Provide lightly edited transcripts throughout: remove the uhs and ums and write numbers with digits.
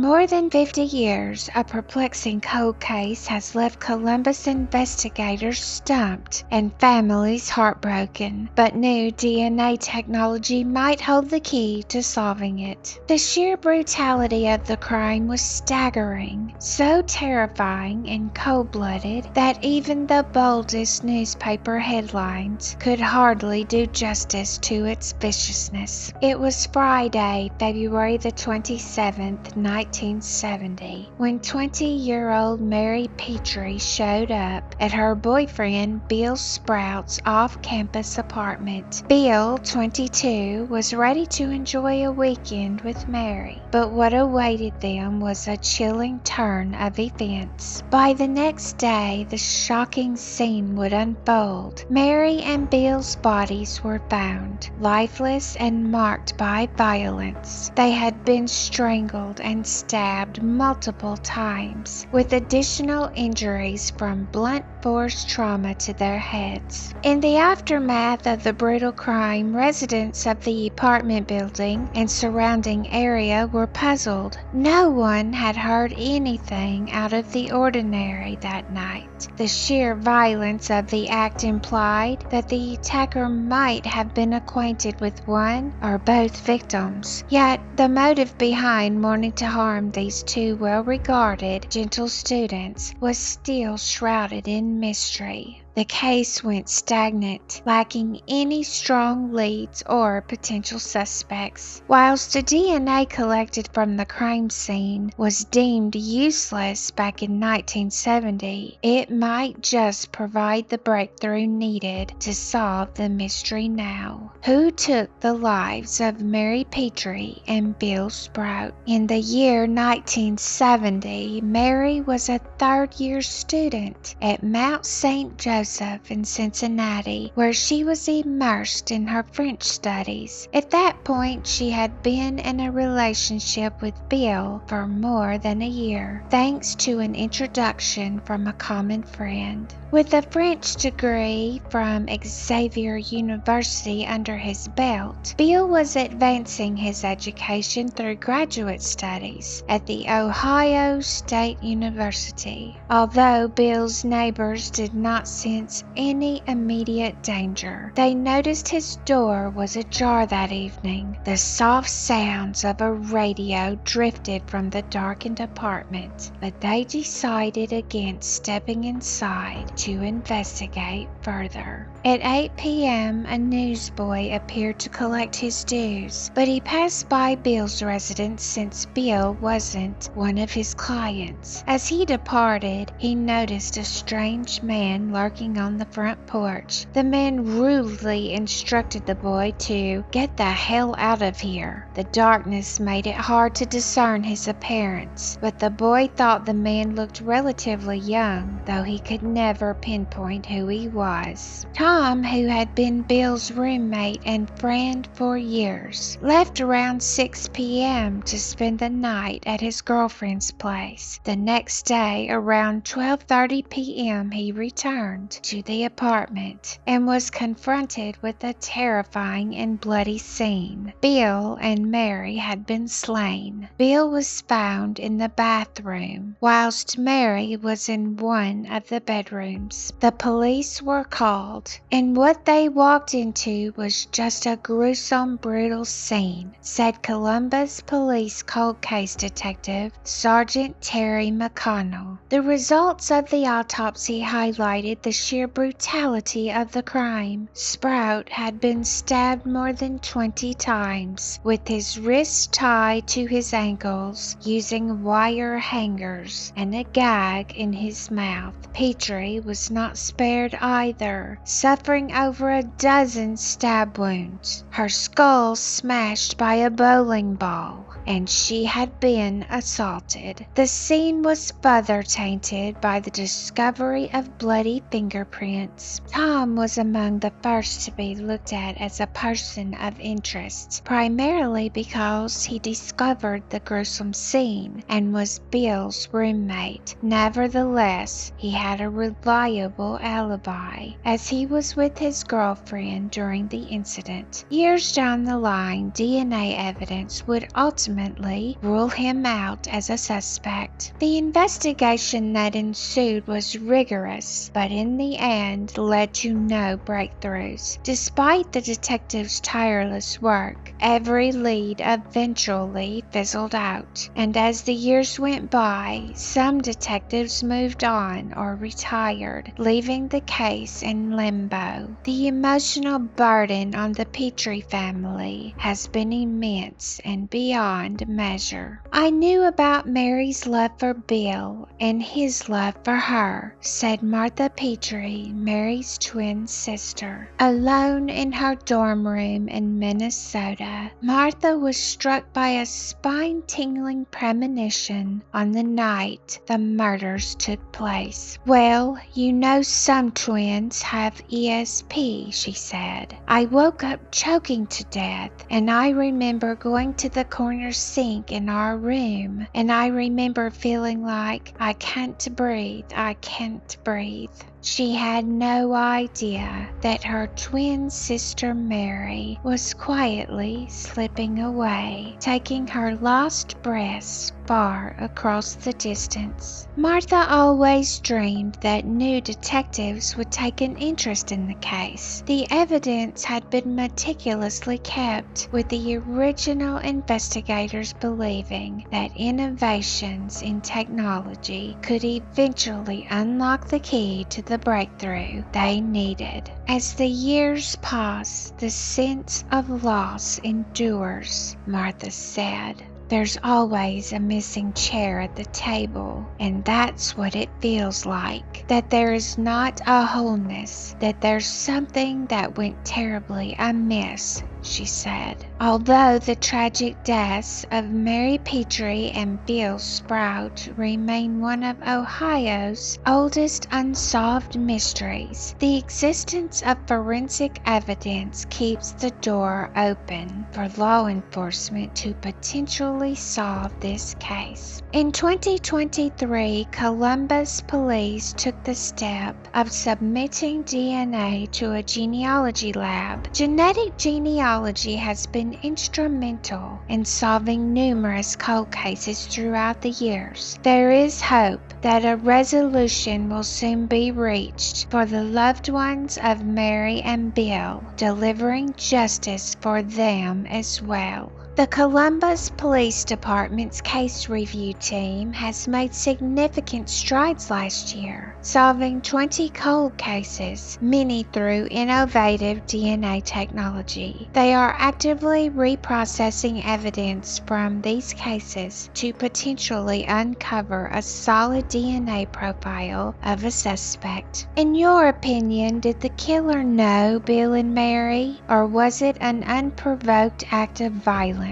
more than 50 years, a perplexing cold case has left Columbus investigators stumped and families heartbroken, but new DNA technology might hold the key to solving it. The sheer brutality of the crime was staggering, so terrifying and cold-blooded that even the boldest newspaper headlines could hardly do justice to its viciousness. It was Friday, February the 27th, 1970, when 20-year-old Mary Petrie showed up at her boyfriend Bill Sproat's off-campus apartment. Bill, 22, was ready to enjoy a weekend with Mary, but what awaited them was a chilling turn of events. By the next day, the shocking scene would unfold. Mary and Bill's bodies were found, lifeless and marked by violence. They had been strangled and stabbed multiple times, with additional injuries from blunt force trauma to their heads. In the aftermath of the brutal crime, residents of the apartment building and surrounding area were puzzled. No one had heard anything out of the ordinary that night. The sheer violence of the act implied that the attacker might have been acquainted with one or both victims. Yet, the motive behind wanting to harm these two well-regarded, gentle students was still shrouded in mystery. The case went stagnant, lacking any strong leads or potential suspects. Whilst the DNA collected from the crime scene was deemed useless back in 1970, it might just provide the breakthrough needed to solve the mystery now. Who took the lives of Mary Petrie and Bill Sproat? In the year 1970, Mary was a third-year student at Mount St. Joseph in Cincinnati, where she was immersed in her French studies. At that point, she had been in a relationship with Bill for more than a year, thanks to an introduction from a common friend. With a French degree from Xavier University under his belt, Bill was advancing his education through graduate studies at the Ohio State University. Although Bill's neighbors did not sense any immediate danger, they noticed his door was ajar that evening. The soft sounds of a radio drifted from the darkened apartment, but they decided against stepping inside to investigate further. At 8 p.m., a newsboy appeared to collect his dues, but he passed by Bill's residence since Bill wasn't one of his clients. As he departed, he noticed a strange man lurking on the front porch. The man rudely instructed the boy to get the hell out of here. The darkness made it hard to discern his appearance, but the boy thought the man looked relatively young, though he could never pinpoint who he was. Tom, who had been Bill's roommate and friend for years, left around 6 p.m. to spend the night at his girlfriend's place. The next day, around 12:30 p.m., he returned to the apartment and was confronted with a terrifying and bloody scene. Bill and Mary had been slain. Bill was found in the bathroom, whilst Mary was in one of the bedrooms. The police were called, and what they walked into was just a gruesome, brutal scene, said Columbus Police Cold Case Detective Sergeant Terry McConnell. The results of the autopsy highlighted the sheer brutality of the crime. Sproat had been stabbed more than 20 times, with his wrists tied to his ankles using wire hangers and a gag in his mouth. Petrie was not spared either, suffering over a dozen stab wounds, her skull smashed by a bowling ball, and she had been assaulted. The scene was further tainted by the discovery of bloody fingerprints. Tom was among the first to be looked at as a person of interest, primarily because he discovered the gruesome scene and was Bill's roommate. Nevertheless, he had a reliable alibi, as he was with his girlfriend during the incident. Years down the line, DNA evidence would ultimately ultimately rule him out as a suspect. The investigation that ensued was rigorous, but in the end led to no breakthroughs. Despite the detectives' tireless work, every lead eventually fizzled out, and as the years went by, some detectives moved on or retired, leaving the case in limbo. The emotional burden on the Petrie family has been immense and beyond measure. I knew about Mary's love for Bill and his love for her, said Martha Petrie, Mary's twin sister. Alone in her dorm room in Minnesota, Martha was struck by a spine-tingling premonition on the night the murders took place. "Well, you know some twins have ESP," she said. "I woke up choking to death, and I remember going to the corner sink in our room, and I remember feeling like, I can't breathe, I can't breathe." She had no idea that her twin sister Mary was quietly slipping away, taking her last breaths far across the distance. Martha always dreamed that new detectives would take an interest in the case. The evidence had been meticulously kept, with the original investigators believing that innovations in technology could eventually unlock the key to the breakthrough they needed. As the years pass, the sense of loss endures, Martha said. "There's always a missing chair at the table, and that's what it feels like. That there is not a wholeness, that there's something that went terribly amiss," she said. Although the tragic deaths of Mary Petrie and Bill Sproat remain one of Ohio's oldest unsolved mysteries, the existence of forensic evidence keeps the door open for law enforcement to potentially solve this case. In 2023, Columbus police took the step of submitting DNA to a genealogy lab. Genetic genealogy has been instrumental in solving numerous cold cases throughout the years. There is hope that a resolution will soon be reached for the loved ones of Mary and Bill, delivering justice for them as well. The Columbus Police Department's case review team has made significant strides last year, solving 20 cold cases, many through innovative DNA technology. They are actively reprocessing evidence from these cases to potentially uncover a solid DNA profile of a suspect. In your opinion, did the killer know Bill and Mary, or was it an unprovoked act of violence?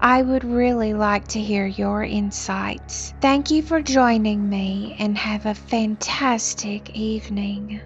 I would really like to hear your insights. Thank you for joining me, and have a fantastic evening.